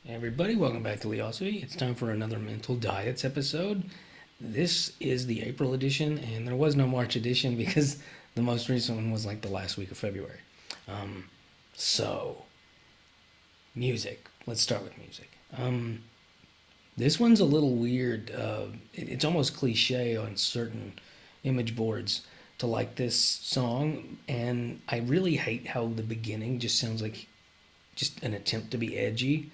Hey everybody, welcome back to Leosophy. It's time for another Mental Diets episode. This is the April edition, and there was no March edition because the most recent one was like the last week of February. Um, so, music. Let's start with music. This one's a little weird. It's almost cliche on certain image boards to like this song, and I really hate how the beginning just sounds like just an attempt to be edgy.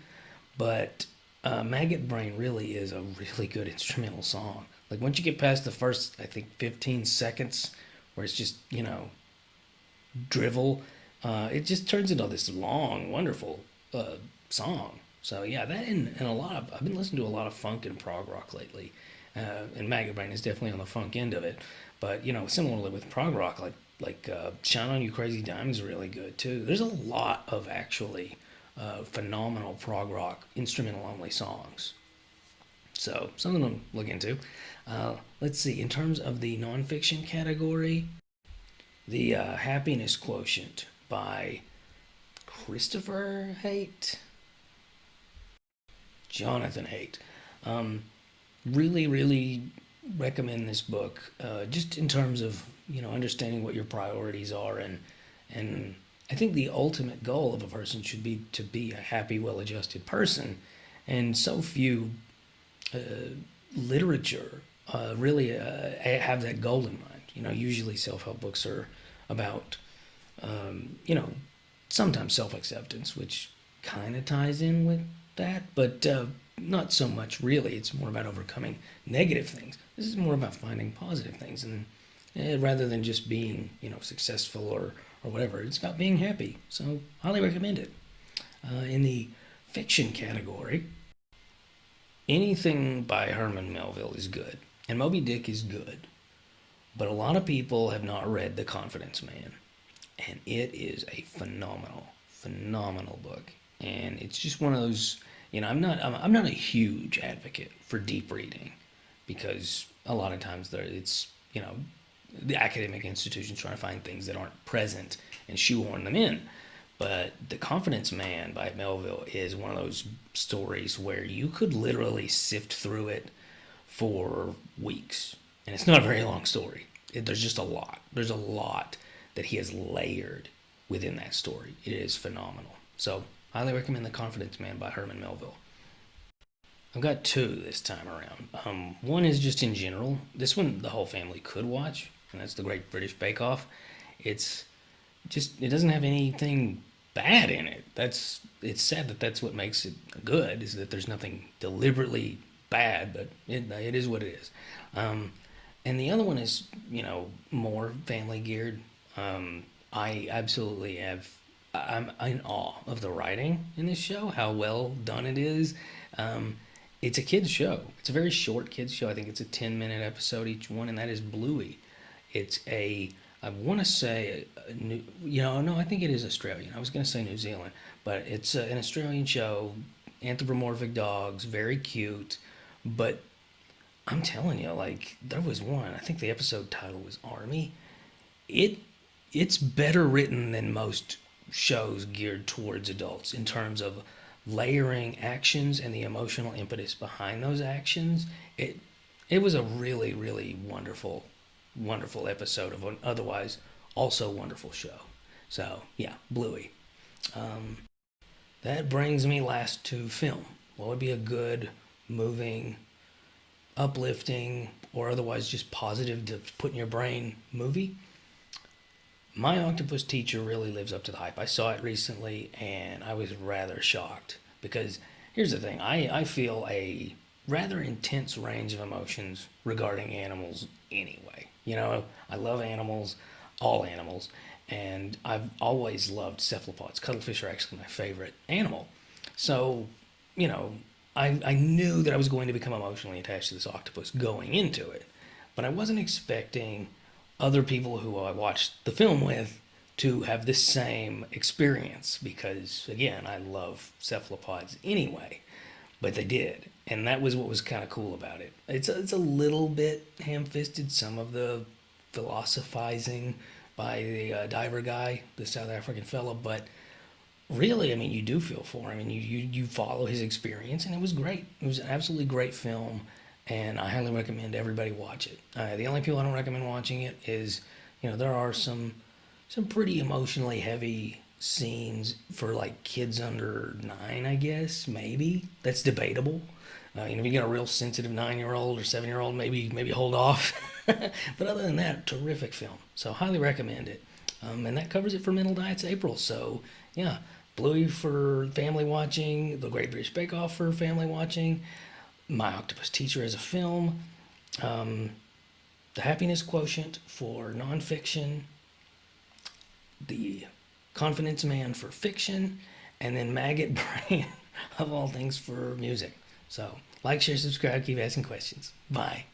But Maggot Brain really is a really good instrumental song. Like once you get past the first, I think, 15 seconds, where it's just drivel, it just turns into this long, wonderful song. So yeah, that and a lot of I've been listening to a lot of funk and prog rock lately, and Maggot Brain is definitely on the funk end of it. But similarly with prog rock, like "Shine on You Crazy Diamond" is really good too. There's a lot of actually phenomenal prog rock instrumental only songs. So something to look into. Let's see. In terms of the nonfiction category, the Happiness Quotient by Christopher Haight, Jonathan Haidt. Um, really, really recommend this book. Just in terms of understanding what your priorities are, and I think the ultimate goal of a person should be to be a happy, well-adjusted person, and so few literature really have that goal in mind. Usually self-help books are about you know sometimes self-acceptance, which kind of ties in with that, but not so much really. It's more about overcoming negative things. This is more about finding positive things, and rather than just being successful or whatever. It's about being happy. So highly recommend it. In the fiction category, anything by Herman Melville is good, and Moby Dick is good. But a lot of people have not read The Confidence Man, and it is a phenomenal, phenomenal book. And it's just one of those. I'm not a huge advocate for deep reading because a lot of times it's the academic institutions trying to find things that aren't present and shoehorn them in. But The Confidence Man by Melville is one of those stories where you could literally sift through it for weeks. And it's not a very long story. There's just a lot. There's a lot that he has layered within that story. It is phenomenal. So, highly recommend The Confidence Man by Herman Melville. I've got two this time around. One is just in general. This one the whole family could watch, and that's The Great British Bake Off. It's just it doesn't have anything bad in it. It's sad that that's what makes it good is that there's nothing deliberately bad, but it is what it is. Um, and the other one is more family geared. I absolutely have. I'm in awe of the writing in this show, how well done it is. Um, it's a kids show. It's a very short kids show. I think it's a 10-minute episode each one, and that is Bluey. It's a I want to say new, no, I think it is Australian. I was going to say New Zealand, but it's an Australian show. Anthropomorphic dogs, very cute, but I'm telling you, like there was one. I think the episode title was Army. It it's better written than most shows geared towards adults in terms of layering actions and the emotional impetus behind those actions. It was a really really wonderful episode of an otherwise also wonderful show. So yeah, Bluey. Um, that brings me last to film. What would be a good, moving, uplifting, or otherwise just positive to put in your brain movie? My Octopus Teacher really lives up to the hype. I saw it recently and I was rather shocked because here's the thing I feel a rather intense range of emotions regarding animals anyway. I love animals, all animals, and I've always loved cephalopods. Cuttlefish are actually my favorite animal. So, you know, I knew that I was going to become emotionally attached to this octopus going into it, but I wasn't expecting other people who I watched the film with to have this same experience because, again, I love cephalopods anyway, but they did. And that was what was kind of cool about it. It's a little bit ham fisted, some of the philosophizing by the diver guy, the South African fella, but really, I mean, you do feel for him, and you follow his experience, and it was great. It was an absolutely great film, and I highly recommend everybody watch it. The only people I don't recommend watching it is, there are some pretty emotionally heavy scenes for like kids under 9, I guess. Maybe that's debatable. If you get a real sensitive 9-year-old or 7-year-old, maybe hold off. But other than that, terrific film. So highly recommend it. And that covers it for Mental Diets April. So yeah, Bluey for family watching, The Great British Bake Off for family watching, My Octopus Teacher as a film, The Happiness Quotient for nonfiction, The Confidence Man for fiction, and then Maggot Brain of all things for music. So like, share, subscribe, keep asking questions. Bye.